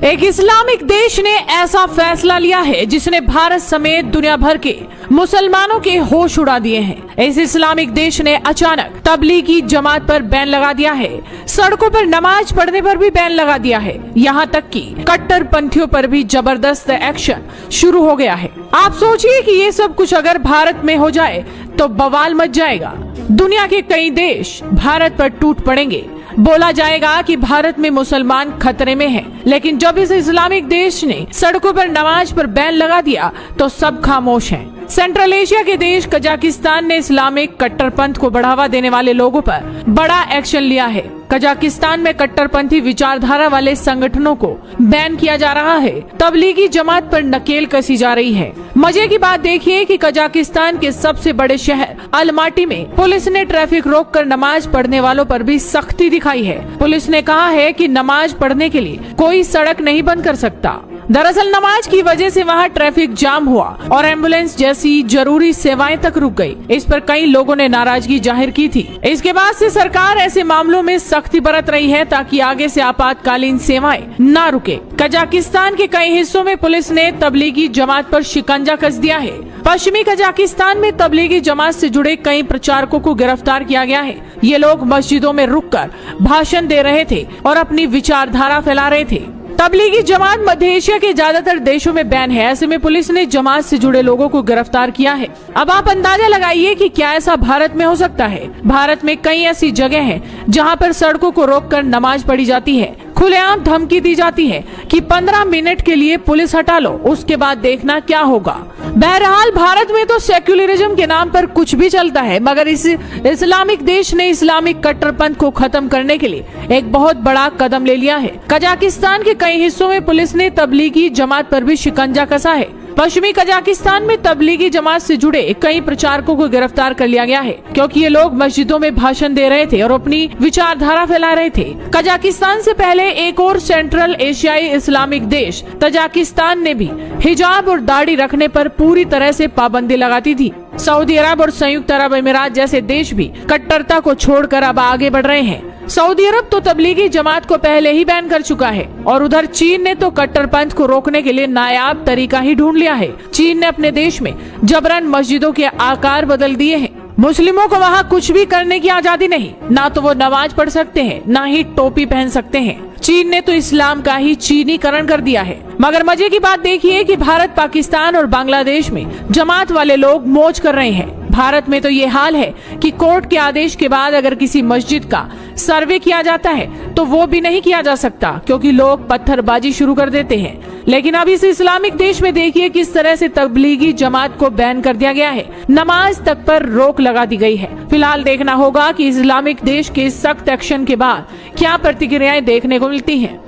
एक इस्लामिक देश ने ऐसा फैसला लिया है जिसने भारत समेत दुनिया भर के मुसलमानों के होश उड़ा दिए हैं। इस इस्लामिक देश ने अचानक तबलीगी जमात पर बैन लगा दिया है। सड़कों पर नमाज पढ़ने पर भी बैन लगा दिया है। यहाँ तक कि कट्टरपंथियों पर भी जबरदस्त एक्शन शुरू हो गया है। आप सोचिए कि ये सब कुछ अगर भारत में हो जाए तो बवाल मच जाएगा। दुनिया के कई देश भारत पर टूट पड़ेंगे। बोला जाएगा कि भारत में मुसलमान खतरे में हैं। लेकिन जब इस इस्लामिक देश ने सड़कों पर नमाज पर बैन लगा दिया तो सब खामोश हैं। सेंट्रल एशिया के देश कजाकिस्तान ने इस्लामिक कट्टरपंथ को बढ़ावा देने वाले लोगों पर बड़ा एक्शन लिया है। कजाकिस्तान में कट्टरपंथी विचारधारा वाले संगठनों को बैन किया जा रहा है। तबलीगी जमात पर नकेल कसी जा रही है। मजे की बात देखिए कि कजाकिस्तान के सबसे बड़े शहर अलमाटी में पुलिस ने ट्रैफिक रोककर नमाज पढ़ने वालों पर भी सख्ती दिखाई है। पुलिस ने कहा है कि नमाज पढ़ने के लिए कोई सड़क नहीं बंद कर सकता। दरअसल नमाज की वजह से वहाँ ट्रैफिक जाम हुआ और एम्बुलेंस जैसी जरूरी सेवाएं तक रुक गई। इस पर कई लोगों ने नाराजगी जाहिर की थी। इसके बाद से सरकार ऐसे मामलों में सख्ती बरत रही है ताकि आगे से आपातकालीन सेवाएं न रुके। कजाकिस्तान के कई हिस्सों में पुलिस ने तबलीगी जमात पर शिकंजा कस दिया है। पश्चिमी कजाकिस्तान में तबलीगी जमात से जुड़े कई प्रचारकों को गिरफ्तार किया गया है। ये लोग मस्जिदों में रुककर भाषण दे रहे थे और अपनी विचारधारा फैला रहे थे। तबलीगी जमात मध्य एशिया के ज्यादातर देशों में बैन है। ऐसे में पुलिस ने जमात से जुड़े लोगों को गिरफ्तार किया है। अब आप अंदाजा लगाइए कि क्या ऐसा भारत में हो सकता है। भारत में कई ऐसी जगह हैं जहां पर सड़कों को रोककर नमाज पढ़ी जाती है। खुलेआम धमकी दी जाती है कि 15 मिनट के लिए पुलिस हटा लो, उसके बाद देखना क्या होगा। बहरहाल भारत में तो सेक्युलरिज्म के नाम पर कुछ भी चलता है, मगर इस इस्लामिक देश ने इस्लामिक कट्टरपंथ को खत्म करने के लिए एक बहुत बड़ा कदम ले लिया है। कजाकिस्तान के कई हिस्सों में पुलिस ने तबलीगी जमात पर भी शिकंजा कसा है। पश्चिमी कजाकिस्तान में तबलीगी जमात से जुड़े कई प्रचारकों को गिरफ्तार कर लिया गया है क्योंकि ये लोग मस्जिदों में भाषण दे रहे थे और अपनी विचारधारा फैला रहे थे। कजाकिस्तान से पहले एक और सेंट्रल एशियाई इस्लामिक देश तजाकिस्तान ने भी हिजाब और दाढ़ी रखने पर पूरी तरह से पाबंदी लगाती थी। सऊदी अरब और संयुक्त अरब अमीरात जैसे देश भी कट्टरता को छोड़कर अब आगे बढ़ रहे हैं। सऊदी अरब तो तबलीगी जमात को पहले ही बैन कर चुका है और उधर चीन ने तो कट्टरपंथ को रोकने के लिए नायाब तरीका ही ढूंढ लिया है। चीन ने अपने देश में जबरन मस्जिदों के आकार बदल दिए हैं। मुस्लिमों को वहाँ कुछ भी करने की आजादी नहीं, ना तो वो नमाज पढ़ सकते हैं, ना ही टोपी पहन सकते हैं। चीन ने तो इस्लाम का ही चीनीकरण कर दिया है। मगर मजे की बात देखिए कि भारत, पाकिस्तान और बांग्लादेश में जमात वाले लोग मौज कर रहे हैं। भारत में तो ये हाल है कि कोर्ट के आदेश के बाद अगर किसी मस्जिद का सर्वे किया जाता है तो वो भी नहीं किया जा सकता क्योंकि लोग पत्थरबाजी शुरू कर देते हैं। लेकिन अब इस इस्लामिक देश में देखिए किस तरह से तबलीगी जमात को बैन कर दिया गया है। नमाज तक पर रोक लगा दी गई है। फिलहाल देखना होगा कि इस्लामिक देश के सख्त एक्शन के बाद क्या प्रतिक्रियाएं देखने को मिलती हैं।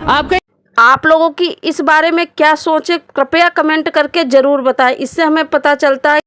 आप लोगों की इस बारे में क्या सोचे, कृपया कमेंट करके जरूर बताएं। इससे हमें पता चलता है